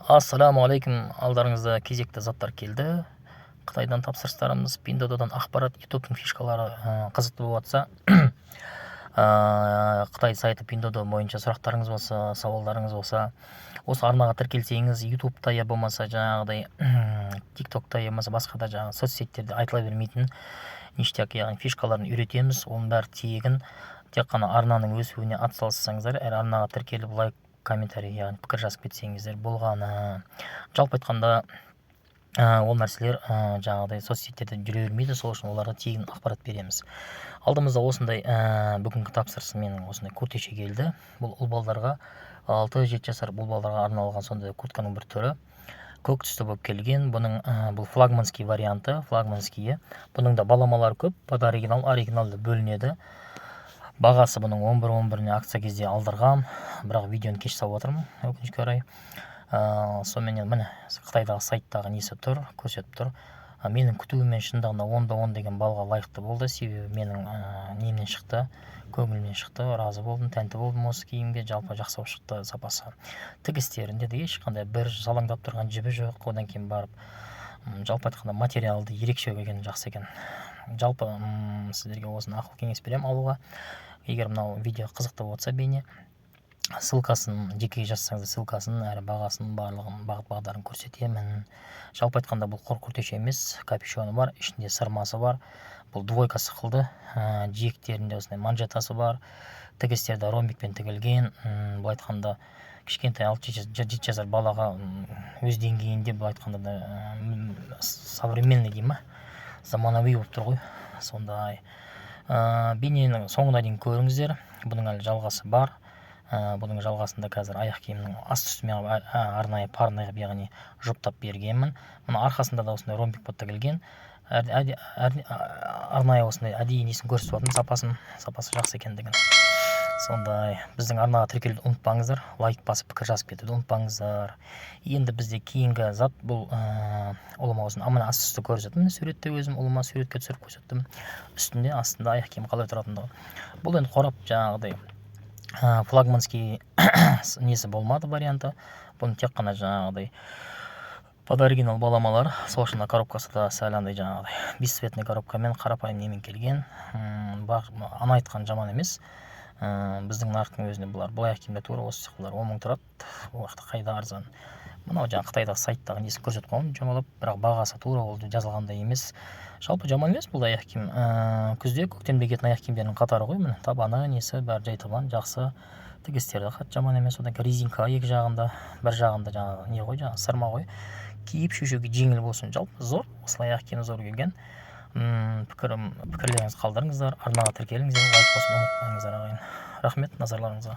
Ассаламу алейкум, алдарыңызда кезекті заттар келді. Қытайдан тапсырыстарымыз, Pinduodu'dan ақпарат, YouTube'тың фишкалары қызықты болып жатса, Қытай сайты Pinduodu бойынша сұрақтарыңыз болса, сауалдарыңыз болса, осы арнаға тіркелсеңіз, YouTube'та я болмаса жаңағыдай TikTok'та я болмаса басқа да жаңағы соцсеттерде айтыла бермейтін ништяк, яғни фишкаларын үйретеміз. Оның бәрі тегін. Тек қана арнаның өсуіне атсалыссаңыздар, әр арнаға тіркеліп лайк, комментарий, яғни пікір жазып кетсеңіздер болғаны. Жалпы айтқанда ол нәрселер жаңағыдай соцсеттерде жүре бермейді, сол үшін оларға тегін ақпарат береміз. Алдымызда осындай бүгінгі тапсырысы менің осындай куртеше келді. Бұл ұл балдарға, 6-7 жасар ұл балдарға арналған сондай куртканың бір түрі. Көк түсті болып келген. Бұның бұл флагманский варианты, флагманские. Бұның да баламалары көп, под оригиналды бөлінеді. Бағасы бұның 11-11-не акция кезде алдырғам, бірақ видеоны кеш салып отырмын, өкінішке орай. Сонымен міне Қытайдағы сайттағы несі тұр, көрсетіп тұр. Менің күтуіммен шындығында 10-10 деген балға лайықты болды, себебі менің немнен шықты, көңілімнен шықты, разы болдым, тәнті болдым осы киімге, жалпы жақсы болып шықты сапасы. Тігістерінде де ешқандай бір жалаңдап тұрған жібі жоқ, одан кейін барып жалпы айтқанда материалды ерекше екен, жақсы екен. Жалпы сіздерге осыны ақыл кеңес беремін алуға. Егер мынау видео қызықты болса бейне, ссылкасын жеке жазсаңыз, ссылкасын әрі бағасын барлығын бағыт-бағдарын көрсетемін. Жалпы айтқанда бұл құр күртеше емес, капюшоны бар, ішінде сырмасы бар. Бұл двойка сықылды, жиектерінде осындай манжетасы бар. Тігістерді ромбикпен тігілген. Бұл айтқанда кішкентай 6-7 жасар балаға өз деңгейінде бұл айтқанда да современный дейм ма, заманауи болып тұр ғой. Сондай бейненің соңына дейін көріңіздер. Бұның әлі жалғасы бар. Бұның жалғасында қазір аяқ киімнің аст үстіме арнайы парный ғып, яғни жұптап бергенмін. Мұның арқасында да осындай ромбик болып тігілген. Арнайы осындай әдейі несін көрсетіп отырмын, сапасы жақсы екендігін. Сондай біздің арнаға тіркелуді ұмытпаңыздар, лайк басып пікір жазып кетуді ұмытпаңыздар. Енді бізде кейінгі зат бұл ұлыма осыны амана аст үсті көрсеттім. Суретте өзім ұлыма суретке түсіріп көрсеттім. Үстінде астында аяқ киім қалай тұратындығы. Бұл енді қорап жаңағыдай флагманский несі болмады варианты. Бұны тек қана жаңағыдай под оригинал баламалар. Сол үшін коробкасы да сәл андай жаңағыдай бесцветный коробкамен, қарапайым немен келген. Ана айтқан жаман емес. Біздің нарықтың өзінде бұл аяқ киімдер тура осы сықылдар 10 мың тұрады. Ол уақытта қайда арзан. Мынау жаңағы Қытайдағы сайттағы несін көрсетіп қойдым жамалап, бірақ бағасы тура ол жазылғандай емес. Жалпы жаман емес бұл аяқ киім. Күзде көктемде киетін аяқ киімдердің қатары ғой, міне табаны несі бәрі жай табан, жақсы. Тігістері қатты жаман емес. Одан кейін резинка екі жағында, бір жағында жаңағы не ғой, жаңағы сырма ғой. Киіп шешуге жеңіл болсын. Жалпы зор, осылай аяқ киім зор келген. Пікірлеріңіз қалдырыңыздар, арнаға тіркеліңіздер, лайк басуды ұмытпаңыздар ағайын. Рахмет назарларыңызға.